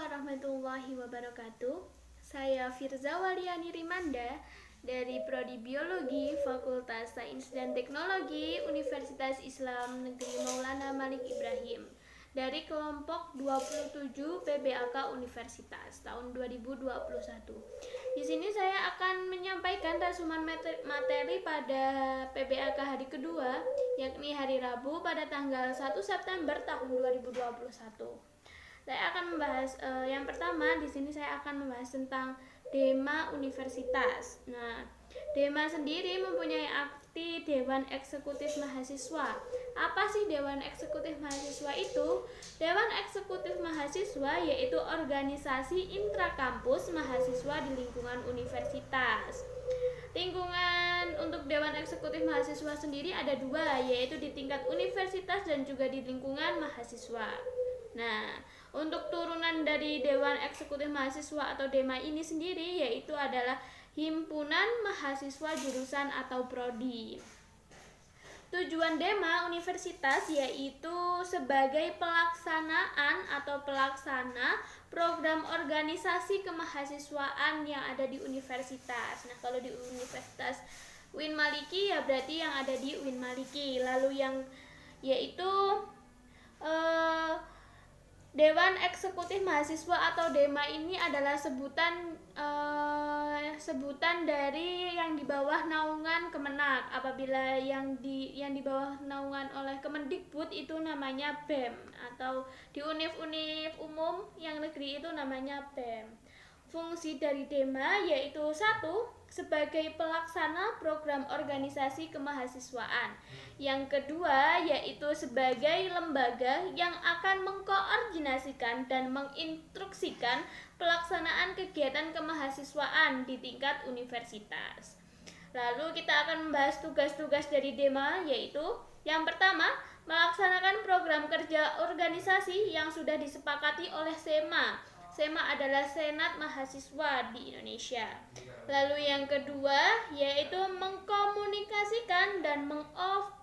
warahmatullahi wabarakatuh. Saya Firza Waliani Rimanda dari Prodi Biologi Fakultas Sains dan Teknologi Universitas Islam Negeri Maulana Malik Ibrahim dari kelompok 27 PBAK Universitas tahun 2021. Di sini saya akan menyampaikan resumen materi pada PBAK hari kedua, yakni hari Rabu pada tanggal 1 September tahun 2021. Saya akan membahas yang pertama di sini saya akan membahas tentang DEMA Universitas. Nah, DEMA sendiri mempunyai arti Dewan Eksekutif Mahasiswa. Apa sih Dewan Eksekutif Mahasiswa itu? Dewan Eksekutif Mahasiswa yaitu organisasi intrakampus mahasiswa di lingkungan universitas. Lingkungan untuk Dewan Eksekutif Mahasiswa sendiri ada dua, yaitu di tingkat universitas dan juga di lingkungan mahasiswa. Nah, untuk turunan dari Dewan Eksekutif Mahasiswa atau DEMA ini sendiri yaitu adalah Himpunan Mahasiswa Jurusan atau Prodi. Tujuan DEMA Universitas yaitu sebagai pelaksanaan atau pelaksana program organisasi kemahasiswaan yang ada di universitas. Nah, kalau di Universitas UIN Maliki ya berarti yang ada di UIN Maliki. Lalu yang yaitu Dewan Eksekutif Mahasiswa atau DEMA ini adalah sebutan dari yang di bawah naungan Kemenak. Apabila yang di bawah naungan oleh Kemendikbud itu namanya BEM, atau di univ-univ umum yang negeri itu namanya BEM. Fungsi dari DEMA yaitu 1. Sebagai pelaksana program organisasi kemahasiswaan. Yang kedua yaitu sebagai lembaga yang akan mengkoordinasikan dan menginstruksikan pelaksanaan kegiatan kemahasiswaan di tingkat universitas. Lalu kita akan membahas tugas-tugas dari DEMA yaitu yang pertama, melaksanakan program kerja organisasi yang sudah disepakati oleh SEMA. SEMA adalah Senat Mahasiswa di Indonesia. Lalu yang kedua yaitu mengkomunikasikan dan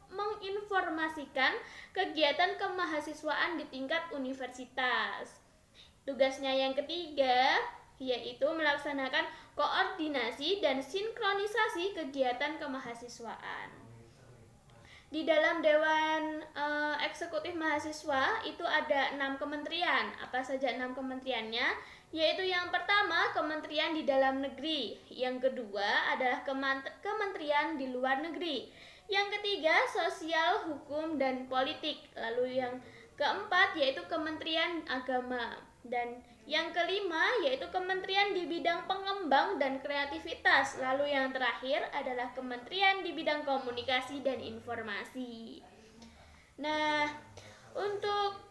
menginformasikan kegiatan kemahasiswaan di tingkat universitas. Tugasnya yang ketiga yaitu melaksanakan koordinasi dan sinkronisasi kegiatan kemahasiswaan. Di dalam Dewan Eksekutif Mahasiswa itu ada 6 kementerian. Apa saja 6 kementeriannya? Yaitu yang pertama Kementerian di Dalam Negeri, yang kedua adalah Kementerian di Luar Negeri, yang ketiga Sosial, Hukum, dan Politik, lalu yang keempat yaitu Kementerian Agama, dan yang kelima yaitu Kementerian di bidang pengembang dan kreativitas. Lalu yang terakhir adalah Kementerian di bidang komunikasi dan informasi. Nah, untuk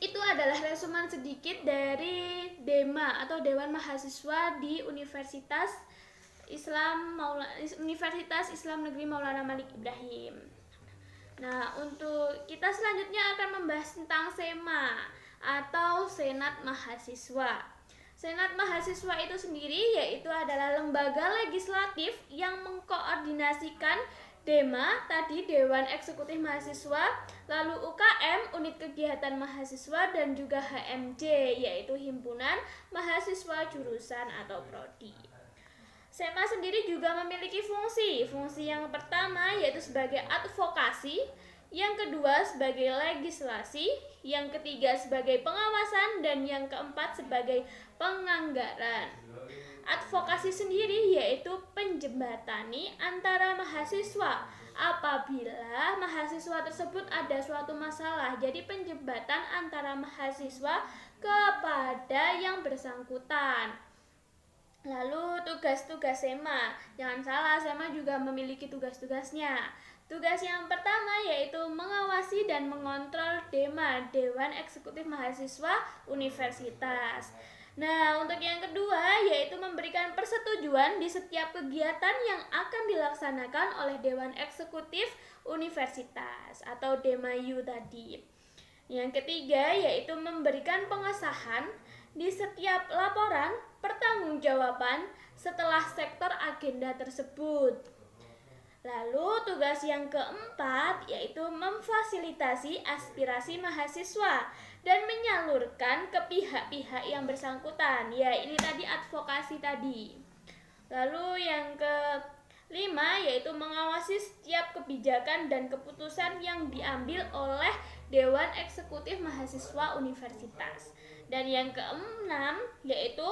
itu adalah resumen sedikit dari DEMA atau Dewan Mahasiswa di Universitas Islam Negeri Maulana Malik Ibrahim. Nah, untuk kita selanjutnya akan membahas tentang SEMA atau Senat Mahasiswa. Senat Mahasiswa itu sendiri yaitu adalah lembaga legislatif yang mengkoordinasikan DEMA, tadi Dewan Eksekutif Mahasiswa, lalu UKM, Unit Kegiatan Mahasiswa, dan juga HMJ, yaitu Himpunan Mahasiswa Jurusan atau Prodi. SEMA sendiri juga memiliki fungsi. Fungsi yang pertama yaitu sebagai advokasi, yang kedua sebagai legislasi, yang ketiga sebagai pengawasan, dan yang keempat sebagai penganggaran. Advokasi sendiri yaitu penjembatani antara mahasiswa apabila mahasiswa tersebut ada suatu masalah. Jadi penjembatan antara mahasiswa kepada yang bersangkutan. Lalu tugas-tugas SEMA, jangan salah, SEMA juga memiliki tugas-tugasnya. Tugas yang pertama yaitu mengawasi dan mengontrol DEMA, Dewan Eksekutif Mahasiswa Universitas. Nah, untuk yang kedua yaitu memberikan persetujuan di setiap kegiatan yang akan dilaksanakan oleh Dewan Eksekutif Universitas atau DEMA-U tadi. Yang ketiga yaitu memberikan pengesahan di setiap laporan pertanggungjawaban setelah sektor agenda tersebut. Lalu tugas yang keempat yaitu memfasilitasi aspirasi mahasiswa dan menyalurkan ke pihak-pihak yang bersangkutan. Ya, ini tadi advokasi tadi. Lalu yang kelima yaitu mengawasi setiap kebijakan dan keputusan yang diambil oleh Dewan Eksekutif Mahasiswa Universitas. Dan yang keenam yaitu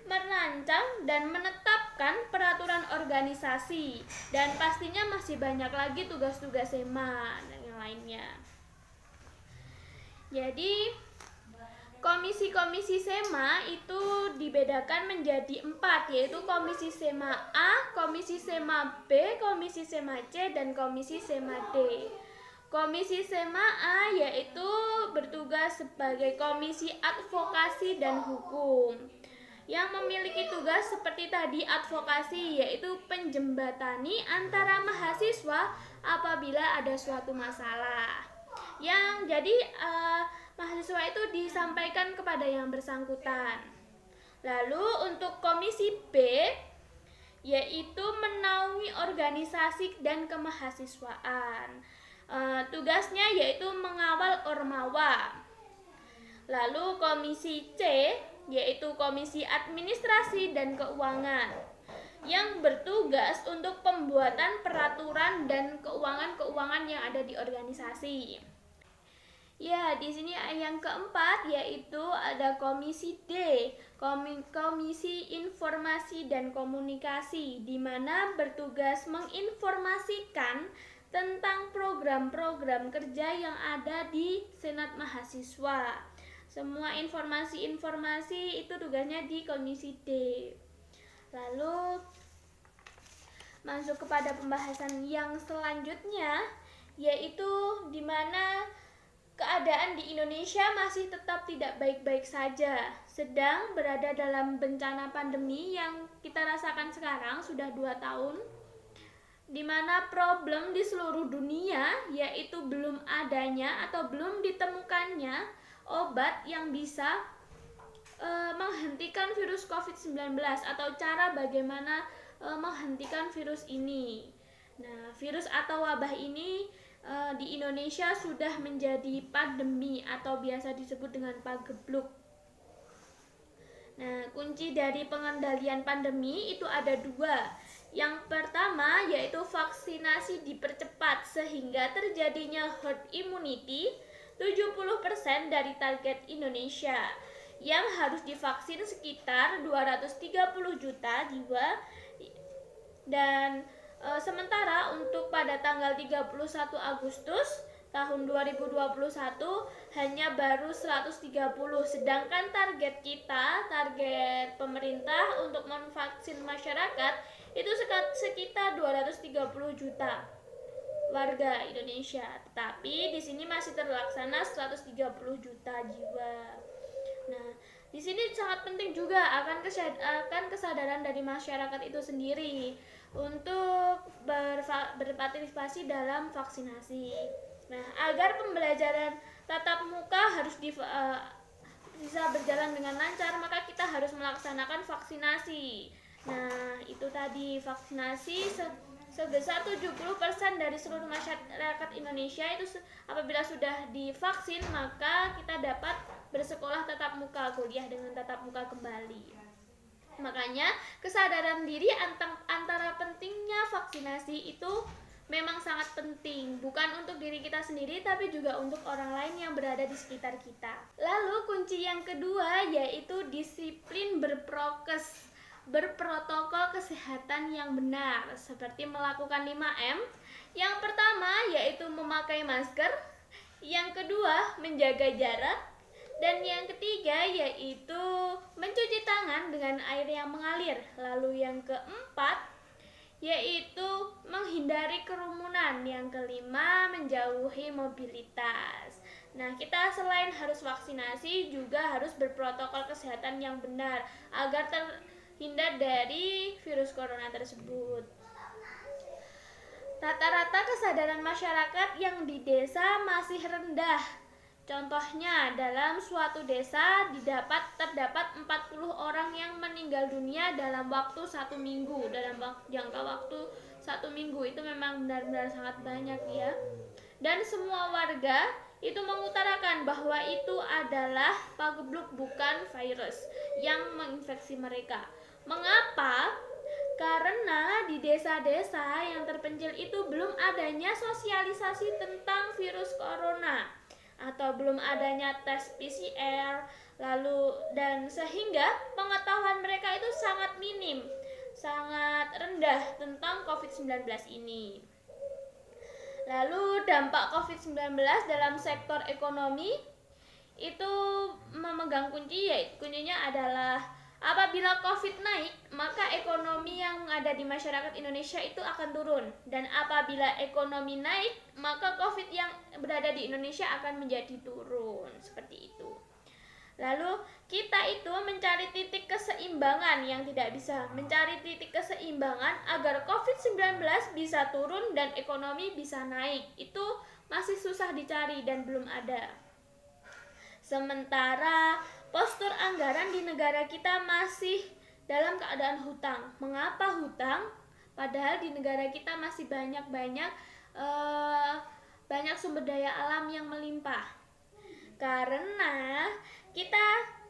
merancang dan menetapkan peraturan organisasi, dan pastinya masih banyak lagi tugas-tugas SEMA dan yang lainnya. Jadi komisi-komisi SEMA itu dibedakan menjadi 4, yaitu komisi SEMA A, komisi SEMA B, komisi SEMA C, dan komisi SEMA D. Komisi SEMA A yaitu bertugas sebagai komisi advokasi dan hukum, yang memiliki tugas seperti tadi advokasi, yaitu penjembatani antara mahasiswa apabila ada suatu masalah. Yang jadi mahasiswa itu disampaikan kepada yang bersangkutan. Lalu untuk komisi B yaitu menaungi organisasi dan kemahasiswaan. Tugasnya yaitu mengawal ormawa. Lalu komisi C yaitu komisi administrasi dan keuangan, yang bertugas untuk pembuatan peraturan dan keuangan-keuangan yang ada di organisasi. Ya, di sini yang keempat yaitu ada komisi D, komisi informasi dan komunikasi, di mana bertugas menginformasikan tentang program-program kerja yang ada di Senat Mahasiswa. Semua informasi-informasi itu tugasnya di komisi D. Lalu masuk kepada pembahasan yang selanjutnya, yaitu di mana keadaan di Indonesia masih tetap tidak baik-baik saja, sedang berada dalam bencana pandemi yang kita rasakan sekarang sudah 2 tahun, di mana problem di seluruh dunia yaitu belum adanya atau belum ditemukannya obat yang bisa menghentikan virus COVID-19 atau cara bagaimana menghentikan virus ini. Nah, virus atau wabah ini di Indonesia sudah menjadi pandemi atau biasa disebut dengan pagebluk. Nah, kunci dari pengendalian pandemi itu ada 2. Yang pertama yaitu vaksinasi dipercepat sehingga terjadinya herd immunity 70% dari target Indonesia, yang harus divaksin sekitar 230 juta jiwa. Dan sementara untuk pada tanggal 31 Agustus tahun 2021 hanya baru 130, sedangkan target pemerintah untuk memvaksin masyarakat itu sekitar 230 juta warga Indonesia. Tetapi di sini masih terlaksana 130 juta jiwa. Nah, di sini sangat penting juga akan kesadaran dari masyarakat itu sendiri untuk berpartisipasi dalam vaksinasi. Nah, agar pembelajaran tatap muka harus bisa berjalan dengan lancar, maka kita harus melaksanakan vaksinasi. Nah, itu tadi vaksinasi sebesar 70% dari seluruh masyarakat Indonesia itu apabila sudah divaksin, maka kita dapat bersekolah tatap muka, kuliah dengan tatap muka kembali. Makanya kesadaran diri antara pentingnya vaksinasi itu memang sangat penting, bukan untuk diri kita sendiri tapi juga untuk orang lain yang berada di sekitar kita. Lalu kunci yang kedua yaitu disiplin berprotokol kesehatan yang benar, seperti melakukan 5M. Yang pertama yaitu memakai masker, yang kedua menjaga jarak, dan yang ketiga yaitu mencuci tangan dengan air yang mengalir. Lalu yang keempat yaitu menghindari kerumunan. Yang kelima menjauhi mobilitas. Nah, kita selain harus vaksinasi juga harus berprotokol kesehatan yang benar agar terhindar dari virus corona tersebut. Rata-rata kesadaran masyarakat yang di desa masih rendah. Contohnya, dalam suatu desa terdapat 40 orang yang meninggal dunia dalam waktu 1 minggu. Dalam jangka waktu 1 minggu itu memang benar-benar sangat banyak ya. Dan semua warga itu mengutarakan bahwa itu adalah pagebluk, bukan virus yang menginfeksi mereka. Mengapa? Karena di desa-desa yang terpencil itu belum adanya sosialisasi tentang virus corona atau belum adanya tes PCR, lalu dan sehingga pengetahuan mereka itu sangat minim, sangat rendah tentang COVID-19 ini. Lalu dampak COVID-19 dalam sektor ekonomi itu memegang kunci, yaitu kuncinya adalah apabila COVID naik, maka ekonomi yang ada di masyarakat Indonesia itu akan turun. Dan apabila ekonomi naik, maka COVID yang berada di Indonesia akan menjadi turun. Seperti itu. Lalu kita itu mencari titik keseimbangan yang tidak bisa. Mencari titik keseimbangan agar COVID-19 bisa turun dan ekonomi bisa naik. Itu masih susah dicari dan belum ada. Sementara postur anggaran di negara kita masih dalam keadaan hutang. Mengapa hutang? Padahal di negara kita masih banyak sumber daya alam yang melimpah. Karena kita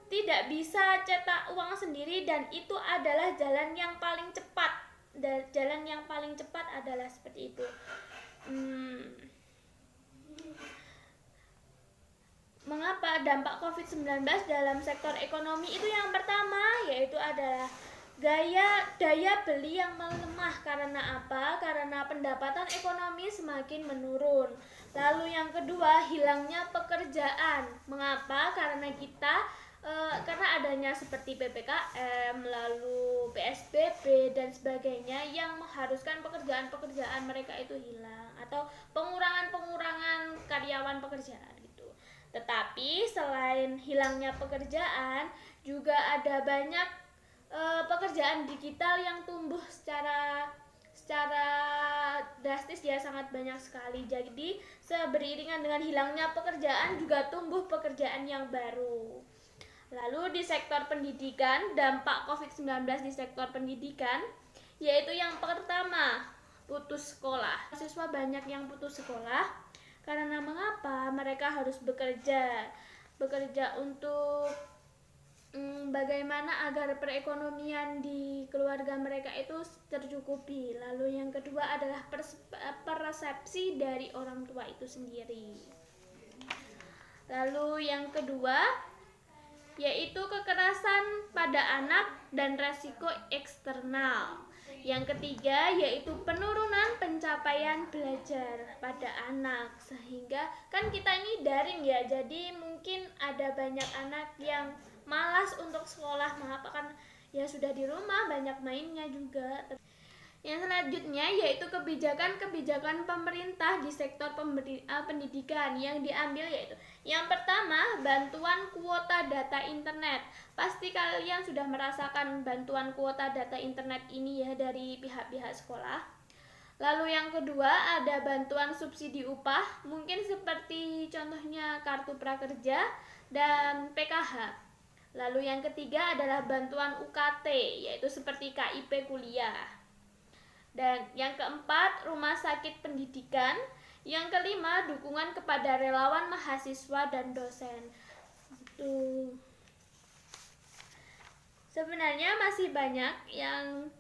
tidak bisa cetak uang sendiri dan itu adalah jalan yang paling cepat. Dan jalan yang paling cepat adalah seperti itu. Mengapa dampak COVID-19 dalam sektor ekonomi itu? Yang pertama yaitu adalah daya beli yang melemah. Karena apa? Karena pendapatan ekonomi semakin menurun. Lalu yang kedua, hilangnya pekerjaan. Mengapa? Karena karena adanya seperti PPKM, lalu PSBB dan sebagainya yang mengharuskan pekerjaan mereka itu hilang atau pengurangan karyawan pekerjaan. Tetapi selain hilangnya pekerjaan, juga ada banyak pekerjaan digital yang tumbuh secara drastis, ya, sangat banyak sekali. Jadi beriringan dengan hilangnya pekerjaan juga tumbuh pekerjaan yang baru. Lalu di sektor pendidikan, dampak COVID-19 di sektor pendidikan yaitu yang pertama, putus sekolah. Siswa banyak yang putus sekolah. Karena mengapa? Mereka harus bekerja untuk bagaimana agar perekonomian di keluarga mereka itu tercukupi. Lalu yang kedua adalah persepsi dari orang tua itu sendiri. Lalu yang kedua yaitu kekerasan pada anak dan resiko eksternal. Yang ketiga yaitu penurunan pencapaian belajar pada anak, sehingga kan kita ini daring, ya, jadi mungkin ada banyak anak yang malas untuk sekolah. Mengapa? Kan ya sudah di rumah, banyak mainnya juga. Yang selanjutnya yaitu kebijakan pemerintah di sektor pendidikan yang diambil, yaitu yang pertama, bantuan kuota data internet. Pasti kalian sudah merasakan bantuan kuota data internet ini, ya, dari pihak-pihak sekolah. Lalu yang kedua ada bantuan subsidi upah, mungkin seperti contohnya kartu prakerja dan PKH. Lalu yang ketiga adalah bantuan UKT, yaitu seperti KIP kuliah. Dan yang keempat, rumah sakit pendidikan. Yang kelima, dukungan kepada relawan mahasiswa dan dosen. Sebenarnya masih banyak yang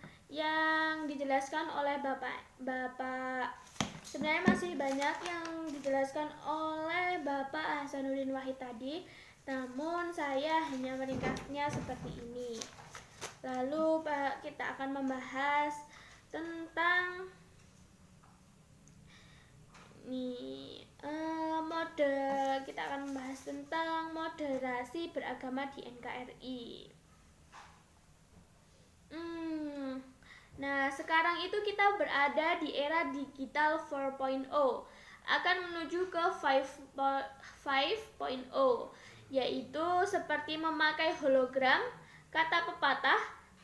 dijelaskan oleh Bapak. Sebenarnya masih banyak yang dijelaskan oleh Bapak Ahsanuddin Wahid tadi, namun saya hanya meringkasnya seperti ini. Lalu kita akan membahas tentang kita akan membahas tentang moderasi beragama di NKRI. Nah, sekarang itu kita berada di era digital 4.0, akan menuju ke 5.0, yaitu seperti memakai hologram. Kata pepatah,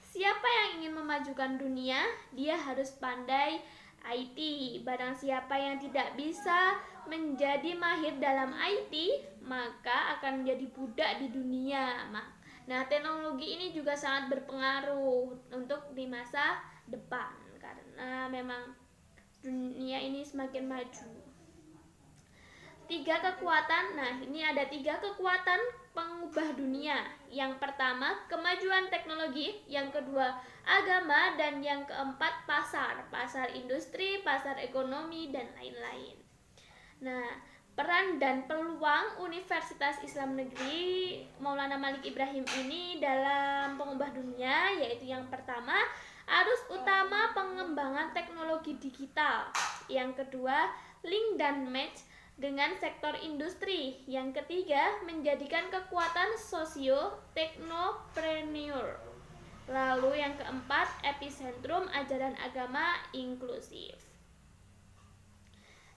siapa yang ingin memajukan dunia, dia harus pandai IT. Barang siapa yang tidak bisa menjadi mahir dalam IT, maka akan menjadi budak di dunia. Nah, teknologi ini juga sangat berpengaruh untuk di masa depan, karena memang dunia ini semakin maju. Tiga kekuatan, nah ini ada tiga kekuatan pengubah dunia. Yang pertama, kemajuan teknologi. Yang kedua, agama. Dan yang keempat, pasar industri, pasar ekonomi, dan lain-lain. Nah, peran dan peluang Universitas Islam Negeri Maulana Malik Ibrahim ini dalam pengubah dunia, yaitu yang pertama, arus utama pengembangan teknologi digital. Yang kedua, link dan match dengan sektor industri. Yang ketiga, menjadikan kekuatan sosio-teknopreneur. Lalu yang keempat, epicentrum ajaran agama inklusif.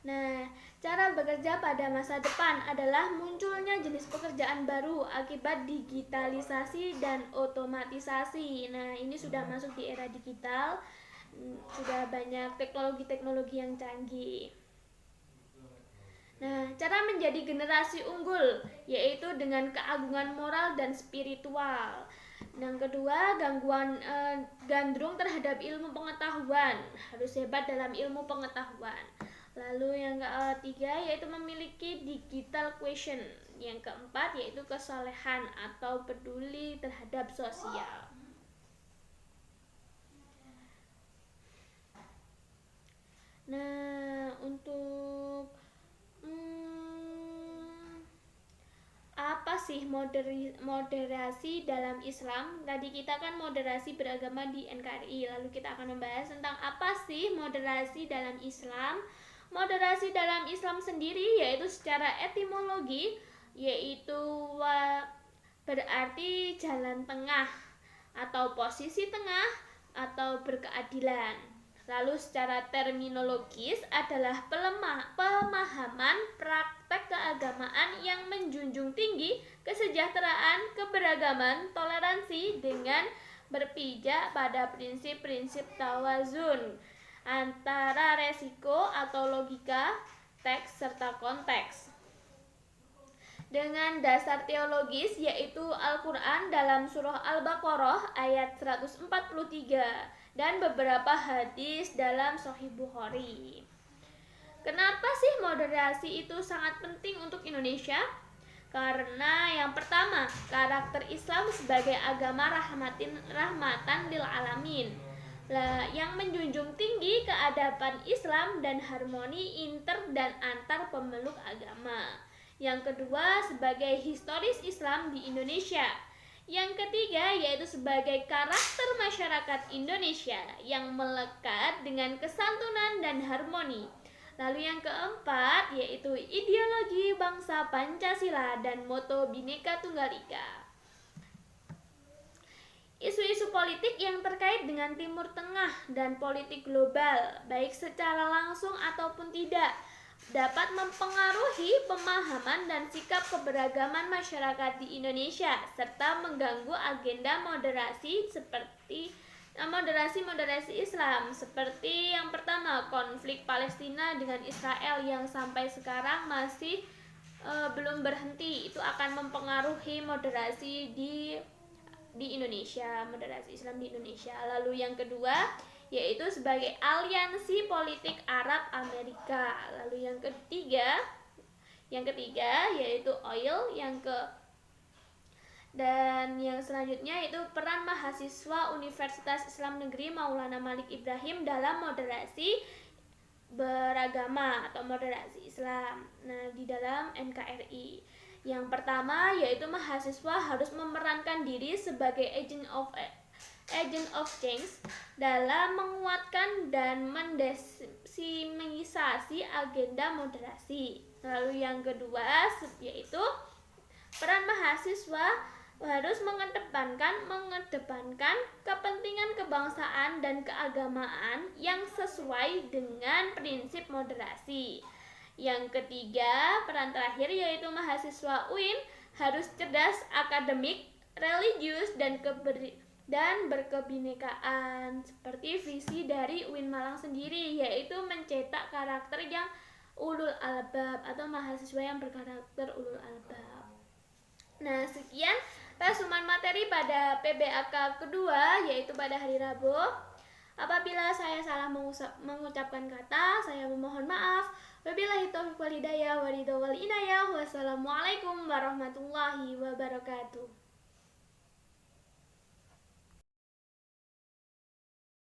Nah, cara bekerja pada masa depan adalah munculnya jenis pekerjaan baru akibat digitalisasi dan otomatisasi. Nah, ini sudah masuk di era digital, sudah banyak teknologi-teknologi yang canggih. Nah, cara menjadi generasi unggul yaitu dengan keagungan moral dan spiritual. Yang kedua, gandrung terhadap ilmu pengetahuan, harus hebat dalam ilmu pengetahuan. Lalu yang ketiga yaitu memiliki digital quotient. Yang keempat yaitu kesolehan atau peduli terhadap sosial. Nah, untuk apa sih moderasi dalam Islam? Tadi kita kan moderasi beragama di NKRI, lalu kita akan membahas tentang apa sih moderasi dalam Islam. Moderasi dalam Islam sendiri yaitu secara etimologi yaitu berarti jalan tengah atau posisi tengah atau berkeadilan. Lalu secara terminologis adalah pemahaman praktek keagamaan yang menjunjung tinggi kesejahteraan, keberagaman, toleransi dengan berpijak pada prinsip-prinsip tawazun antara resiko atau logika, teks serta konteks. Dengan dasar teologis yaitu Al-Quran dalam surah Al-Baqarah ayat 143 dan beberapa hadis dalam Sahih Bukhari. Kenapa sih moderasi itu sangat penting untuk Indonesia? Karena yang pertama, karakter Islam sebagai agama rahmatan lil alamin, yang menjunjung tinggi keadaban Islam dan harmoni inter dan antar pemeluk agama. Yang kedua, sebagai historis Islam di Indonesia. Yang ketiga, yaitu sebagai karakter masyarakat Indonesia yang melekat dengan kesantunan dan harmoni. Lalu yang keempat, yaitu ideologi bangsa Pancasila dan moto Bhinneka Tunggal Ika. Isu-isu politik yang terkait dengan Timur Tengah dan politik global, baik secara langsung ataupun tidak, dapat mempengaruhi pemahaman dan sikap keberagaman masyarakat di Indonesia serta mengganggu agenda moderasi Islam seperti yang pertama, konflik Palestina dengan Israel yang sampai sekarang masih belum berhenti. Itu akan mempengaruhi moderasi di Indonesia, moderasi Islam di Indonesia. Lalu yang kedua yaitu sebagai aliansi politik Arab Amerika. Lalu yang ketiga yaitu oil. Dan yang selanjutnya yaitu peran mahasiswa Universitas Islam Negeri Maulana Malik Ibrahim dalam moderasi beragama atau moderasi Islam. Nah, di dalam NKRI. Yang pertama yaitu mahasiswa harus memerankan diri sebagai agent of change dalam menguatkan dan mendesimisasi agenda moderasi. Lalu yang kedua yaitu peran mahasiswa harus mengedepankan kepentingan kebangsaan dan keagamaan yang sesuai dengan prinsip moderasi. Yang ketiga, peran terakhir yaitu mahasiswa UIN harus cerdas akademik, religius, dan berkebinekaan seperti visi dari UIN Malang sendiri, yaitu mencetak karakter yang ulul albab atau mahasiswa yang berkarakter ulul albab. Nah, sekian resumen materi pada PBAK kedua, yaitu pada hari Rabu. Apabila saya salah mengucapkan kata, saya memohon maaf. Wabillahi taufiq wal hidayah wa ridho wal inayah. Wassalamualaikum warahmatullahi wabarakatuh.